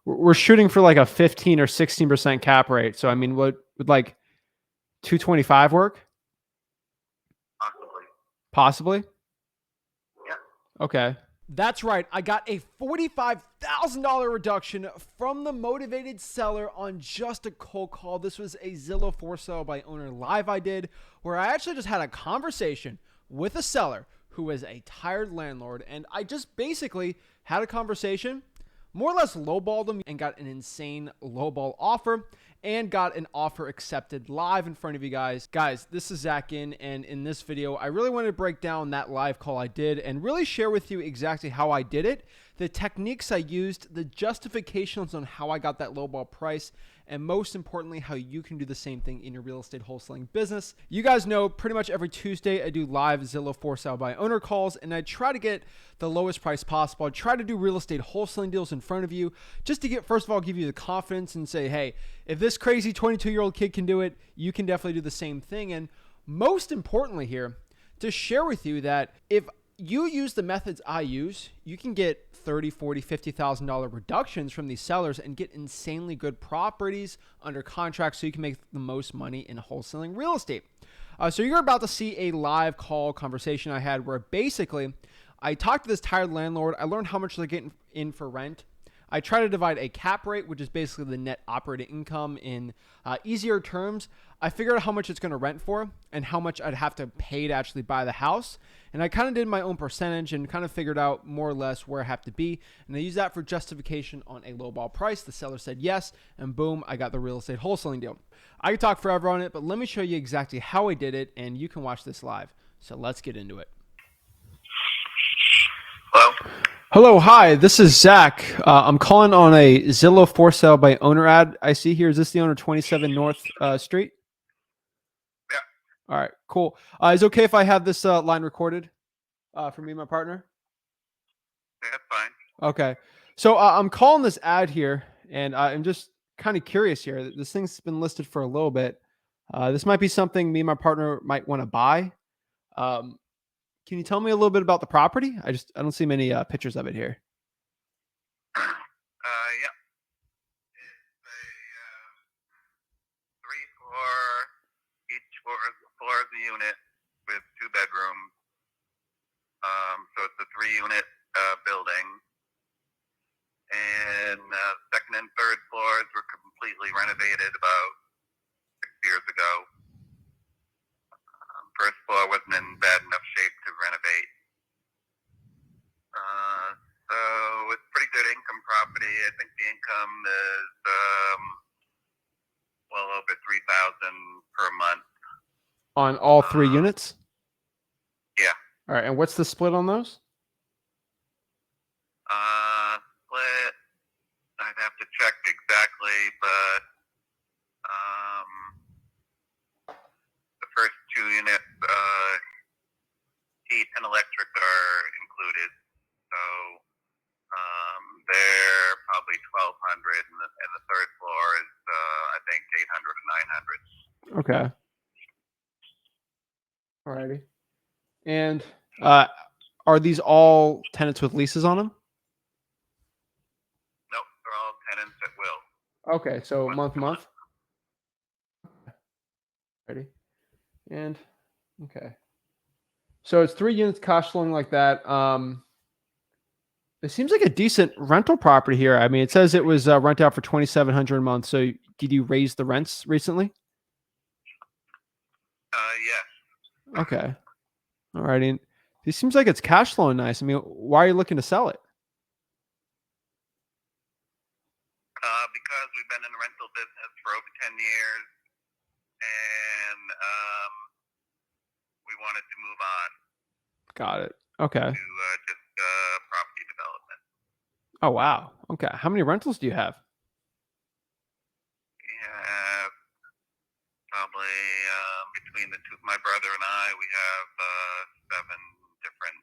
we're shooting for like a 15 or 16% cap rate. So I mean, would like 225 work? Possibly. Possibly. Yeah. Okay. That's right. I got a $45,000 reduction from the motivated seller on just a cold call. This was a Zillow for sale by owner live I did, where I actually just had a conversation with a seller who was a tired landlord. And I just basically had a conversation, more or less lowballed them, and got an insane lowball offer and got an offer accepted live in front of you guys. Guys, this is Zach Ginn, and in this video, I really wanted to break down that live call I did and really share with you exactly how I did it, the techniques I used, the justifications on how I got that lowball price, and most importantly, how you can do the same thing in your real estate wholesaling business. You guys know pretty much every Tuesday I do live Zillow for sale by owner calls, and I try to get the lowest price possible. I try to do real estate wholesaling deals in front of you just to get, first of all, give you the confidence and say, hey, if this crazy 22-year-old kid can do it, you can definitely do the same thing. And most importantly here, to share with you that if you use the methods I use, you can get $30,000, $40,000, $50,000 reductions from these sellers and get insanely good properties under contract so you can make the most money in wholesaling real estate. So you're about to see a live call conversation I had where basically I talked to this tired landlord. I learned how much they're getting in for rent. I try to divide a cap rate, which is basically the net operating income in easier terms. I figured out how much it's going to rent for and how much I'd have to pay to actually buy the house. And I kind of did my own percentage and kind of figured out more or less where I have to be. And I used that for justification on a lowball price. The seller said yes, and boom, I got the real estate wholesaling deal. I could talk forever on it, but let me show you exactly how I did it, and you can watch this live. So let's get into it. Hello? Hello, hi, this is Zach. I'm calling on a Zillow for sale by owner ad I see here. Is this the owner 27 North Street? Yeah. All right, cool. Is it okay if I have this line recorded for me and my partner? Yeah, that's fine. Okay. So I'm calling this ad here, and I'm just kind of curious here. This thing's been listed for a little bit. This might be something me and my partner might want to buy. Can you tell me a little bit about the property? I don't see many pictures of it here. Yeah. It's a 3-floor, each floor is a unit with 2 bedrooms. So it's a 3-unit building. And second and third floors were completely renovated about 6 years ago. First floor wasn't in bad enough shape to renovate. So it's pretty good income property. I think the income is well over $3,000 per month. On all 3 units? Yeah. All right. And what's the split on those? Split, I'd have to check exactly, but the first 2 units, heat and electric are included. So they're probably $1,200, and the third floor is I think $800 or $900. Okay. Alrighty. And are these all tenants with leases on them? Nope, they're all tenants at will. Okay, so month to month. Ready? And okay. So it's 3 units cash flowing like that. It seems like a decent rental property here. I mean, it says it was rent out for $2,700 a month. So did you raise the rents recently? Yes. Okay. All right. And it seems like it's cash flowing nice. I mean, why are you looking to sell it? Because we've been in the rental business for over 10 years, and we wanted to move on. Got it. Okay. To just property development. Oh, wow. Okay. How many rentals do you have? We have probably between the two, my brother and I, we have 7 different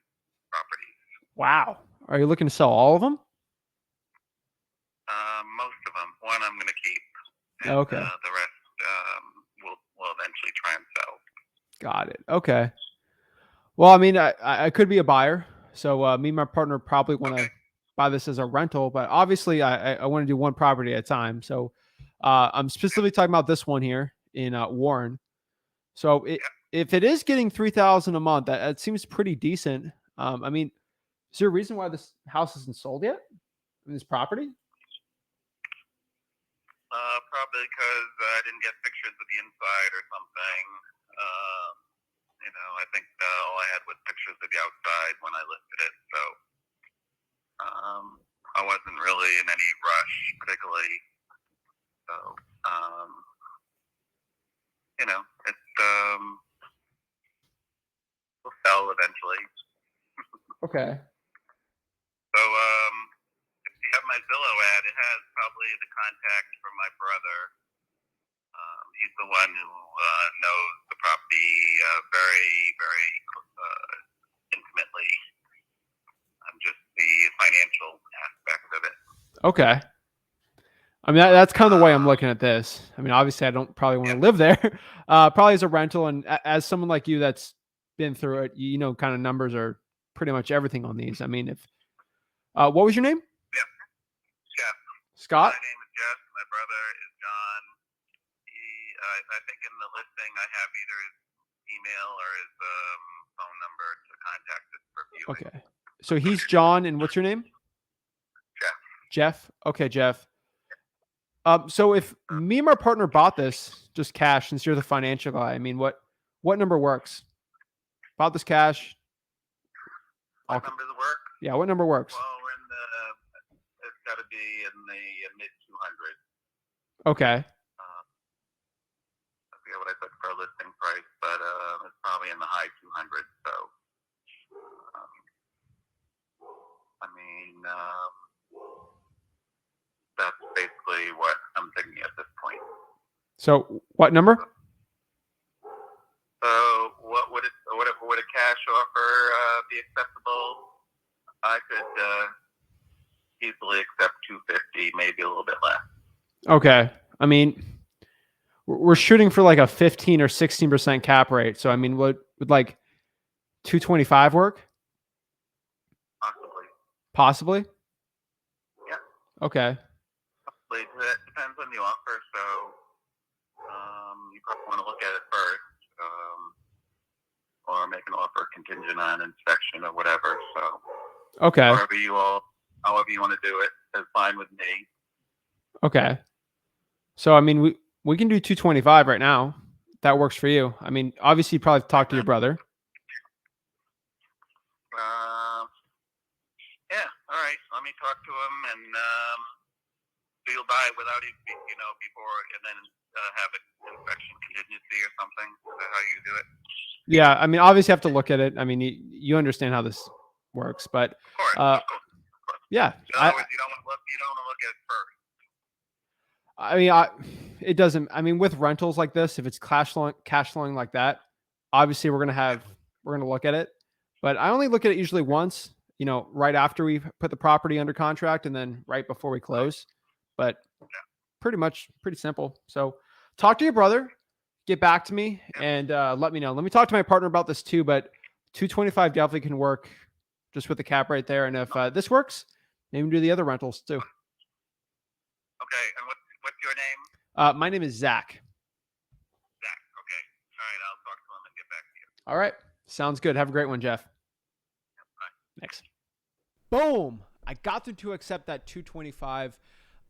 properties. Wow. Are you looking to sell all of them? Most of them. One I'm going to keep. And, okay. The rest we'll eventually try and sell. Got it. Okay. Well, I mean, I could be a buyer. So me and my partner probably want to buy this as a rental, but obviously I want to do one property at a time. So I'm specifically talking about this one here in Warren. So Yeah. if it is getting 3,000 a month, that seems pretty decent. I mean, is there a reason why this house isn't sold yet? This property? Probably because I didn't get pictures of the inside or something. Um, I think all I had was pictures of the outside when I listed it, so I wasn't really in any rush, particularly. So, um, will sell eventually. Okay. So, if you have my Zillow ad, it has probably the contact from my brother. He's the one who knows the property very, very intimately. I'm just the financial aspect of it. Okay. I mean, that's kind of the way I'm looking at this. I mean, obviously, I don't probably want to Yeah. live there. Probably as a rental, and as someone like you that's been through it, you know, kind of numbers are pretty much everything on these. I mean, if what was your name? Yeah. Jeff. Scott. My name is Jeff. My brother is John. I think in the listing I have either his email or his phone number to contact us for viewing. Okay. So he's John, and what's your name? Jeff. Jeff. Okay, Jeff. So if me and my partner bought this just cash, since you're the financial guy, I mean, what number works? Bought this cash. What numbers work? Yeah, what number works? Well, it's got to be in the mid 200s. Okay. I forget what I said for a listing price, but it's probably in the high 200s. So, I mean, that's basically what I'm thinking at this point. So what number? So, would a cash offer be acceptable? I could easily accept 250, maybe a little bit less. Okay. I mean, we're shooting for like a 15 or 16% cap rate. So I mean, would like 225 work? Possibly. Yeah. Okay. Possibly. It depends on the offer. So you probably want to look at it first, or make an offer contingent on inspection or whatever. So okay. However you want to do it is fine with me. Okay. So I mean, we can do 225 right now. That works for you. I mean, obviously, you probably talk to your brother. Yeah. All right. Let me talk to him, and so you'll buy without it, before, and then have an inspection contingency or something. Is that how you do it? Yeah. I mean, obviously, you have to look at it. I mean, you understand how this works, but of course. Yeah. In other words, you don't want to look at it first. I mean, it doesn't. I mean, with rentals like this, if it's cash flowing like that, obviously we're gonna look at it. But I only look at it usually once. You know, right after we put the property under contract, and then right before we close. But pretty simple. So talk to your brother, get back to me, and let me know. Let me talk to my partner about this too. But 225 definitely can work, just with the cap right there. And if this works, maybe do the other rentals too. Okay. And what's your name? My name is Zach. Zach. Okay. All right. I'll talk to him and get back to you. All right. Sounds good. Have a great one, Jeff. Bye. Thanks. Boom. I got them to accept that 225.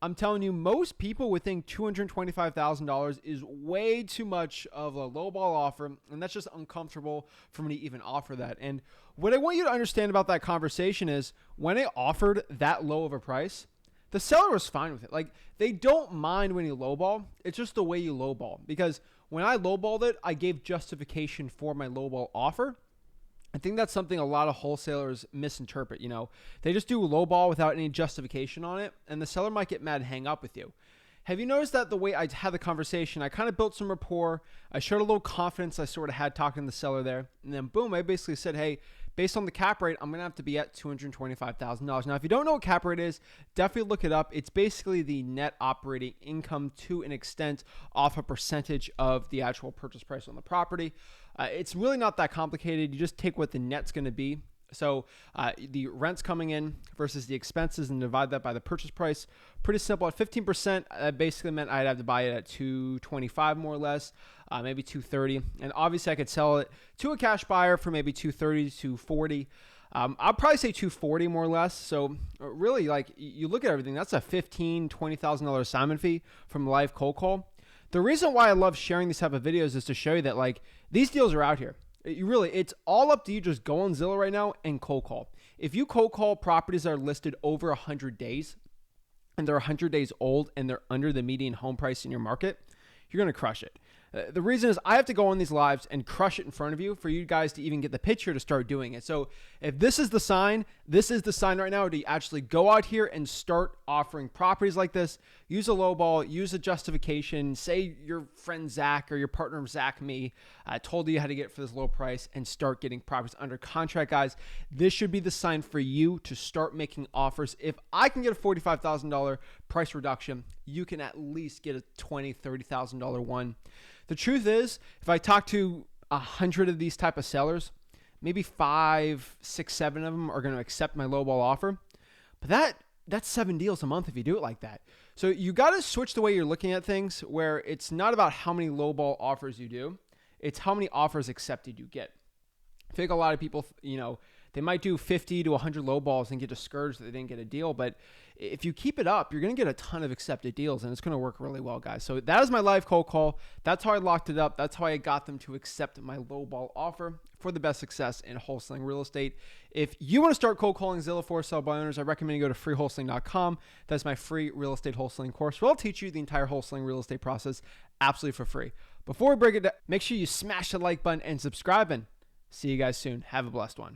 I'm telling you, most people would think $225,000 is way too much of a lowball offer, and that's just uncomfortable for me to even offer that. And what I want you to understand about that conversation is when I offered that low of a price, the seller was fine with it. Like, they don't mind when you lowball. It's just the way you lowball. Because when I lowballed it, I gave justification for my lowball offer. I think that's something a lot of wholesalers misinterpret. You know, they just do lowball without any justification on it, and the seller might get mad and hang up with you. Have you noticed that the way I had the conversation, I kind of built some rapport. I showed a little confidence I sort of had talking to the seller there. And then boom, I basically said, hey, based on the cap rate, I'm going to have to be at $225,000. Now, if you don't know what cap rate is, definitely look it up. It's basically the net operating income to an extent off a percentage of the actual purchase price on the property. It's really not that complicated. You just take what the net's going to be So the rent's coming in versus the expenses and divide that by the purchase price. Pretty simple. At 15%, that basically meant I'd have to buy it at $225 more or less, maybe $230. And obviously I could sell it to a cash buyer for maybe $230 to $240. I'll probably say $240 more or less. So really, like, you look at everything, that's a $15,000, $20,000 assignment fee from live cold call. The reason why I love sharing these type of videos is to show you that, like, these deals are out here. It's all up to you. Just go on Zillow right now and cold call. If you cold call properties that are listed over 100 days and they're 100 days old and they're under the median home price in your market, you're going to crush it. The reason is I have to go on these lives and crush it in front of you for you guys to even get the picture to start doing it. So if this is the sign right now to actually go out here and start offering properties like this. Use a lowball, use a justification. Say your friend Zach or your partner Zach, me, told you how to get it for this low price, and start getting properties under contract, guys. This should be the sign for you to start making offers. If I can get a $45,000 price reduction, you can at least get a $20,000, $30,000 one. The truth is, if I talk to 100 of these type of sellers, maybe 5, 6, 7 of them are going to accept my lowball offer. But that's 7 deals a month if you do it like that. So you got to switch the way you're looking at things, where it's not about how many lowball offers you do. It's how many offers accepted you get. I think a lot of people, they might do 50 to 100 lowballs and get discouraged that they didn't get a deal. But if you keep it up, you're going to get a ton of accepted deals, and it's going to work really well, guys. So that is my live cold call. That's how I locked it up. That's how I got them to accept my lowball offer for the best success in wholesaling real estate. If you want to start cold calling Zillow for sale by owners, I recommend you go to freewholesaling.com. That's my free real estate wholesaling course, where I'll teach you the entire wholesaling real estate process absolutely for free. Before we break it down, make sure you smash the like button and subscribe, and see you guys soon. Have a blessed one.